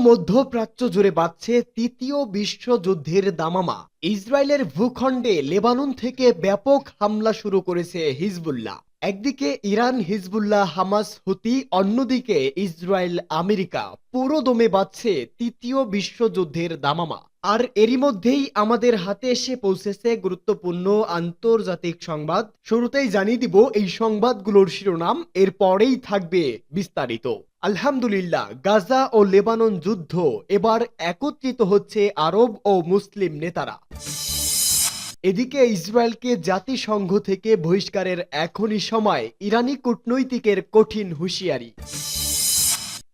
মধ্যপ্রাচ্য জুড়ে বাজছে তৃতীয় বিশ্বযুদ্ধের দামামা। ইসরায়েলের ভূখণ্ডে লেবানন থেকে ব্যাপক হামলা শুরু করেছে হিজবুল্লাহ। একদিকে ইরান, হিজবুল্লাহ, হামাস, হুতি, অন্যদিকে ইসরায়েল, আমেরিকা। পুরো দমে বাজছে তৃতীয় বিশ্বযুদ্ধের দামামা। আর এরই মধ্যেই আমাদের হাতে এসে পৌঁছেছে গুরুত্বপূর্ণ আন্তর্জাতিক সংবাদ। শুরুতেই জানিয়ে দিব এই সংবাদগুলোর শিরোনাম, এরপরেই থাকবে বিস্তারিত। আলহামদুলিল্লাহ, গাজা ও লেবানন যুদ্ধ এবার একত্রিত হচ্ছে আরব ও মুসলিম নেতারা। এদিকে ইসরায়েলকে জাতিসংঘ থেকে বহিষ্কারের এখনই সময়, ইরানি কূটনৈতিকের কঠিন হুঁশিয়ারি।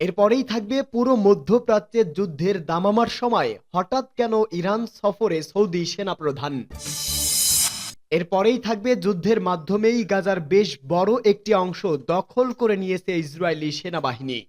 এরপরেই থাকবে পুরো মধ্যপ্রাচ্যের যুদ্ধের দামামার সময় হঠাৎ কেন ইরান সফরে সৌদি সেনাপ্রধান। এরপরেই থাকবে যুদ্ধের মাধ্যমেই গাজার বেশ বড় একটি অংশ দখল করে নিয়েছে ইসরায়েলি সেনাবাহিনী।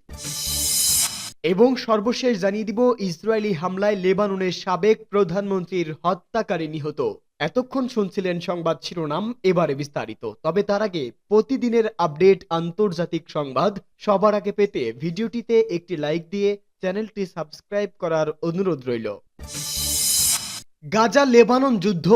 এবং সর্বশেষ জানিয়ে দিব, ইসরায়েলি হামলায় লেবাননের সাবেক প্রধানমন্ত্রীর হত্যাকারী নিহত। এতক্ষণ শুনছিলেন সংবাদ শিরোনাম, এবারে বিস্তারিত। তবে তার আগে প্রতিদিনের আপডেট আন্তর্জাতিক সংবাদ সবার আগে পেতে ভিডিওটিতে একটি লাইক দিয়ে চ্যানেলটি সাবস্ক্রাইব করার অনুরোধ রইল। গাজা লেবানন যুদ্ধ,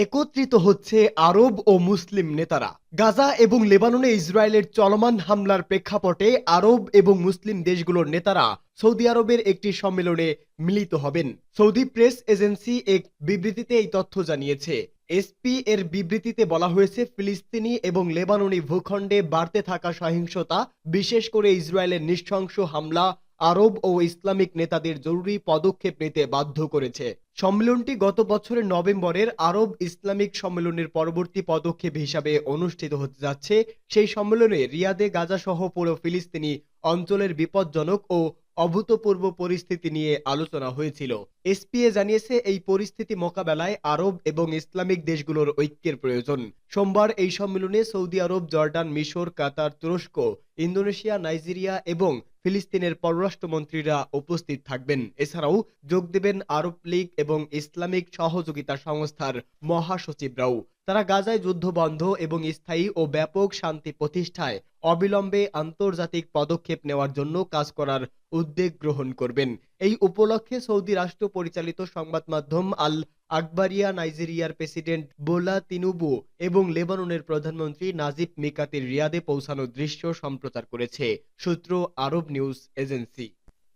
একত্রিত হচ্ছে আরব ও মুসলিম নেতারা। গাজা এবং লেবাননে ইসরায়েলের চলমান হামলার প্রেক্ষাপটে আরব এবং মুসলিম দেশগুলোর নেতারা সৌদি আরবের একটি সম্মেলনে মিলিত হবেন। সৌদি প্রেস এজেন্সি এক বিবৃতিতে এই তথ্য জানিয়েছে। এসপি এর বিবৃতিতে বলা হয়েছে, ফিলিস্তিনি এবং লেবাননি ভূখণ্ডে বাড়তে থাকা সহিংসতা, বিশেষ করে ইসরায়েলের নৃশংস হামলা আরব ও ইসলামিক নেতাদের জরুরি পদক্ষেপ নিতে বাধ্য করেছে। সম্মেলনটি গত বছরের নভেম্বরের আরব ইসলামিক সম্মেলনের পরবর্তী পদক্ষেপ হিসাবে অনুষ্ঠিত হতে যাচ্ছে। সেই সম্মেলনে রিয়াদে গাজা সহ পুরো ফিলিস্তিনি অঞ্চলের বিপজ্জনক ও অভূতপূর্ব পরিস্থিতি নিয়ে আলোচনা হয়েছিল। এসপিএ জানিয়েছে, এই পরিস্থিতি মোকাবেলায় আরব এবং ইসলামিক দেশগুলোর ঐক্যের প্রয়োজন। সোমবার এই সম্মেলনে সৌদি আরব, জর্ডান, মিশর, কাতার, তুরস্ক, ইন্দোনেশিয়া, নাইজেরিয়া এবং ফিলিস্তিনের পররাষ্ট্রমন্ত্রীরা উপস্থিত থাকবেন। এছাড়াও যোগ দেবেন আরব লীগ এবং ইসলামিক সহযোগিতা সংস্থার মহাসচিবরাও। তারা গাজায় যুদ্ধ বন্ধ এবং স্থায়ী ও ব্যাপক শান্তি প্রতিষ্ঠায় অবিলম্বে আন্তর্জাতিক পদক্ষেপ নেওয়ার জন্য কাজ করার উদ্যোগ গ্রহণ করবেন। এই উপলক্ষে সৌদি রাষ্ট্র পরিচালিত সংবাদ মাধ্যম আল আকবারিয়া নাইজেরিয়ার প্রেসিডেন্ট বোলা তিনুবু এবং লেবাননের প্রধানমন্ত্রী নাজিব মিকাতির রিয়াদে পৌঁছানোর দৃশ্য সম্প্রচার করেছে, সূত্র আরব নিউজ এজেন্সি।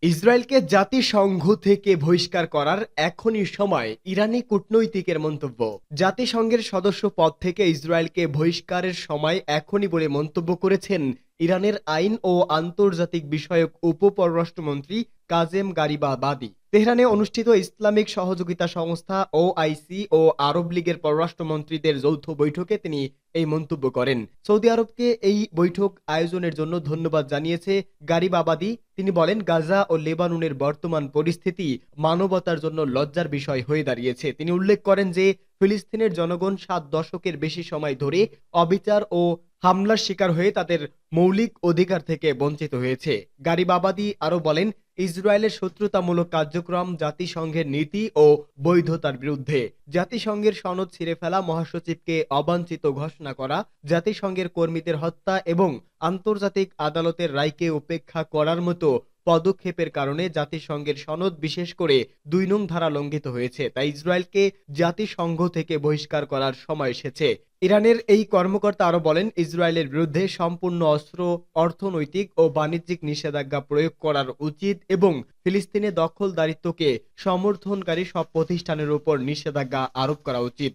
ইসরায়েলকে জাতিসংঘ থেকে বহিষ্কার করার এখনই সময়, ইরানি কূটনৈতিকের মন্তব্য। জাতিসংঘের সদস্য পদ থেকে ইসরায়েলকে বহিষ্কারের সময় এখনই বলে মন্তব্য করেছেন ইরানের আইন ও আন্তর্জাতিক বিষয়ক উপপররাষ্ট্রমন্ত্রী কাজেম গারিবাবাদি। তেহরানে অনুষ্ঠিত ইসলামিক সহযোগিতা সংস্থা ওআইসি ও আরব লীগের পররাষ্ট্রমন্ত্রীদের যৌথ বৈঠকে তিনি এই মন্তব্য করেন। সৌদি আরবকে এই বৈঠক আয়োজনের জন্য ধন্যবাদ জানিয়েছে গারিবাবাদি। তিনি বলেন, গাজা ও লেবাননের বর্তমান পরিস্থিতি মানবতার জন্য লজ্জার বিষয় হয়ে দাঁড়িয়েছে। তিনি উল্লেখ করেন যে ফিলিস্তিনের জনগণ 7 দশকের বেশি সময় ধরে অবিচার ও হামলার শিকার হয়ে তাদের মৌলিক অধিকার থেকে বঞ্চিত হয়েছে। গারিবাবাদি আরো বলেন, ইসরায়েলের শত্রুতামূলক কার্যক্রম জাতিসংঘের নীতি ও বৈধতার বিরুদ্ধে। জাতিসংঘের সনদ ছিঁড়ে ফেলা, মহাসচিবকে অবাঞ্ছিত ঘোষণা করা, জাতিসংঘের কর্মীদের হত্যা এবং আন্তর্জাতিক আদালতের রায়কে উপেক্ষা করার মতো পদক্ষেপের কারণে জাতিসংঘের সনদ, বিশেষ করে 2 নং ধারা লঙ্ঘিত হয়েছে। তাই ইসরায়েলকে জাতিসংঘ থেকে বহিষ্কার করার সময় এসেছে। ইরানের এই কর্মকর্তা আরো বলেন, ইসরায়েলের বিরুদ্ধে সম্পূর্ণ অস্ত্র, অর্থনৈতিক ও বাণিজ্যিক নিষেধাজ্ঞা প্রয়োগ করার উচিত এবং ফিলিস্তিনে দখলদারিত্বকে সমর্থনকারী সব প্রতিষ্ঠানের উপর নিষেধাজ্ঞা আরোপ করা উচিত।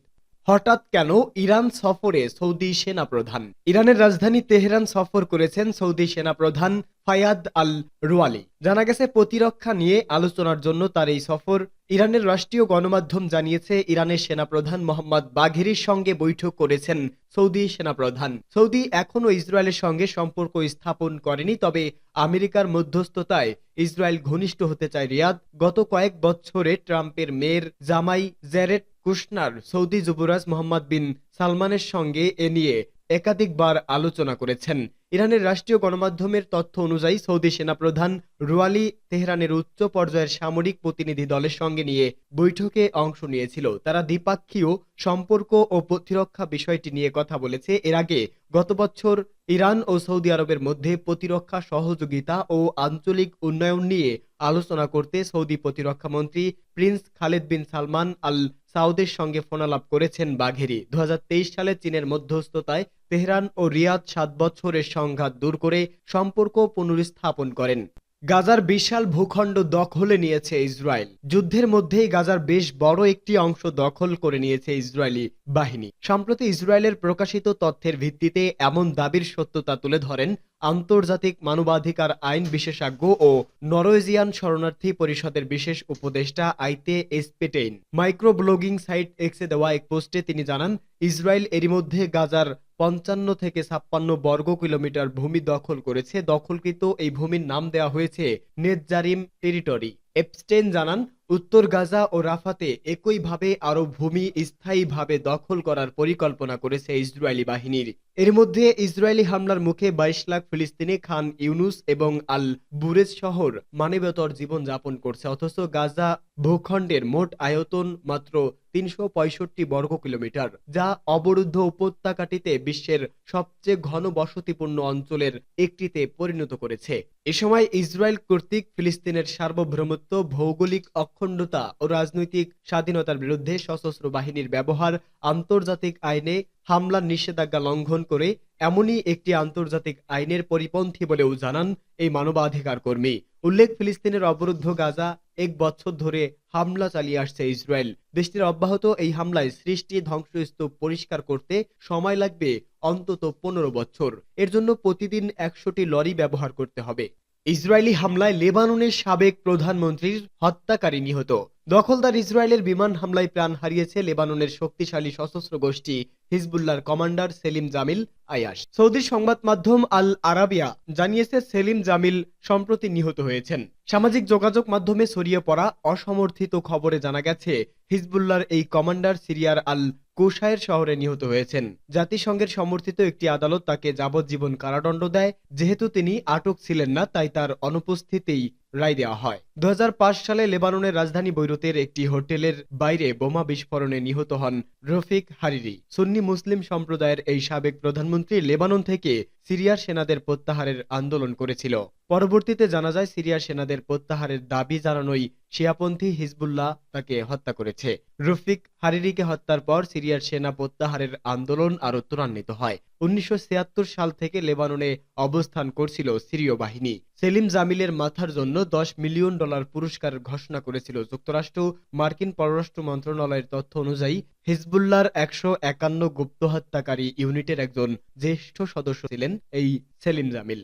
হঠাৎ কেন ইরান সফরে সৌদি সেনাপ্রধান? ইরানের রাজধানী তেহরান সফর করেছেন সৌদি সেনাপ্রধান ফায়াদ আল রুয়ালি। জানা গেছে, প্রতিরক্ষা নিয়ে আলোচনার জন্য তার এই সফর। ইরানের রাষ্ট্রীয় গণমাধ্যম জানিয়েছে, ইরানের সেনাপ্রধান মোহাম্মদ বাঘেরির সঙ্গে বৈঠক করেছেন সৌদি সেনাপ্রধান। সৌদি এখনো ইসরায়েলের সঙ্গে সম্পর্ক স্থাপন করেনি, তবে আমেরিকার মধ্যস্থতায় ইসরায়েল ঘনিষ্ঠ হতে চায় রিয়াদ। গত কয়েক বছরে ট্রাম্পের মেয়ের জামাই জ্যারেড কুশনার সৌদি যুবরাজ মোহাম্মদ বিন সালমানের সঙ্গে এ নিয়ে একাধিকবার আলোচনা করেছেন। ইরানের রাষ্ট্রীয় গণমাধ্যমের তথ্য অনুযায়ী সৌদি সেনাপ্রধান রুয়ালি তেহরানের উচ্চ পর্যায়ের সামরিক প্রতিনিধি দলের সঙ্গে নিয়ে বৈঠকে অংশ নিয়েছিল। তারা দ্বিপাক্ষীয় সম্পর্ক ও প্রতিরক্ষা বিষয়টি নিয়ে কথা বলেছে। এর আগে গত বছর ইরান ও সৌদি আরবের মধ্যে প্রতিরক্ষা সহযোগিতা ও আঞ্চলিক উন্নয়ন নিয়ে আলোচনা করতে সৌদি প্রতিরক্ষা মন্ত্রী প্রিন্স খালেদ বিন সালমান আল সাউদের সঙ্গে ফোনালাপ করেছেন বাঘেরি। 2023 সালে চীনের মধ্যস্থতায় তেহরান ও রিয়াদ 7 বছরের সংঘাত দূর করে সম্পর্ক পুনরুস্থাপন করেন। গাজার বিশাল ভূখণ্ড দখলে নিয়েছে ইসরায়েল। যুদ্ধের মধ্যেই গাজার বেশ বড় একটি অংশ দখল করে নিয়েছে ইসরায়েলি বাহিনী। সম্প্রতি ইসরায়েলের প্রকাশিত তথ্যের ভিত্তিতে এমন দাবির সত্যতা তুলে ধরেন আন্তর্জাতিক মানবাধিকার আইন বিশেষজ্ঞ ও নরওয়েজিয়ান শরণার্থী পরিষদের বিশেষ উপদেষ্টা আইতে এসপেটেইন। মাইক্রো ব্লগিং সাইট এক্সে দেওয়া এক পোস্টে তিনি জানান, ইসরায়েল এরই মধ্যে গাজার 55 থেকে 56 বর্গ কিলোমিটার ভূমি দখল করেছে। দখলকৃত এই ভূমির নাম দেওয়া হয়েছে নেতজারিম টেরিটরি। এপস্টেইন জানান, উত্তর গাজা ও রাফাতে একইভাবে আরও ভূমি স্থায়ীভাবে দখল করার পরিকল্পনা করেছে ইসরায়েলি বাহিনীর। এর মধ্যে ইসরায়েলি হামলার মুখে 22 লাখ ফিলিস্তিনি খান ইউনুস এবং আল বুরেজ শহর মানবেতর জীবন যাপন করছে। অথচ গাজা ভূখণ্ডের মোট আয়তন মাত্র 365 বর্গ কিলোমিটার, যা অবরুদ্ধ উপত্যকাটিতে বিশ্বের সবচেয়ে ঘন বসতিপূর্ণ অঞ্চলের একটিতে পরিণত করেছে। এ সময় ইসরায়েল কর্তৃক ফিলিস্তিনের সার্বভৌমত্ব, ভৌগোলিক অখণ্ডতা ও রাজনৈতিক স্বাধীনতার বিরুদ্ধে সশস্ত্র বাহিনীর ব্যবহার আন্তর্জাতিক আইনে হামলার নিষেধাজ্ঞা লঙ্ঘন করে এমনই একটি আন্তর্জাতিক আইনের পরিপন্থী বলেও জানান এই মানবাধিকার কর্মী। উল্লেখ, ফিলিস্তিনের অবরুদ্ধ গাজা 1 বছর ধরে হামলা চালিয়ে আসছে ইসরায়েল। দেশটির অব্যাহত এই হামলায় সৃষ্টি ধ্বংসস্তূপ পরিষ্কার করতে সময় লাগবে অন্তত 15 বছর। এর জন্য প্রতিদিন 100টি লরি ব্যবহার করতে হবে। ইসরায়েলি হামলায় লেবাননের সাবেক প্রধানমন্ত্রীর হত্যাকারী নিহত। দখলদার ইসরায়েলের বিমান হামলায় প্রাণ হারিয়েছে লেবাননের শক্তিশালী সশস্ত্র গোষ্ঠী হিজবুল্লাহর কমান্ডার সেলিম জামিল আয়াশ। সৌদি সংবাদ মাধ্যম আল আরাবিয়া জানিয়েছে, সেলিম জামিল সম্প্রতি নিহত হয়েছেন। সামাজিক যোগাযোগ মাধ্যমে ছড়িয়ে পড়া অসমর্থিত খবরে জানা গেছে, হিজবুল্লাহর এই কমান্ডার সিরিয়ার আল কুশায়ের শহরে নিহত হয়েছেন। জাতিসংঘের সমর্থিত একটি আদালত তাকে যাবজ্জীবন কারাদণ্ড দেয়। যেহেতু তিনি আটক ছিলেন না, তাই তার অনুপস্থিতিতেই রায় দেওয়া হয়। 2005 সালে লেবাননের রাজধানী বৈরুতের একটি হোটেলের বাইরে বোমা বিস্ফোরণে নিহত হন রফিক হারিরি। সুন্নি মুসলিম সম্প্রদায়ের এই সাবেক প্রধানমন্ত্রী লেবানন থেকে সিরিয়ার সেনাদের প্রত্যাহারের আন্দোলন করেছিল। পরবর্তীতে জানা যায়, সিরিয়ার সেনাদের প্রত্যাহারের দাবি জানানোই শিয়াপন্থী হিজবুল্লাহ তাকে হত্যা করেছে। রফিক হারিরিকে হত্যার পর সিরিয়ার সেনা প্রত্যাহারের আন্দোলন আরও ত্বরান্বিত হয়। 1976 সাল থেকে লেবাননে অবস্থান করছিল সিরীয় বাহিনী। সেলিম জামিলের মাথার জন্য $10 মিলিয়ন পুরস্কার ঘোষণা করেছিল যুক্তরাষ্ট্র। মার্কিন পররাষ্ট্র মন্ত্রণালয়ের তথ্য অনুযায়ী হিজবুল্লাহর 151 গুপ্ত হত্যাকারী ইউনিটের একজন জ্যেষ্ঠ সদস্য ছিলেন এই সেলিম জামিল।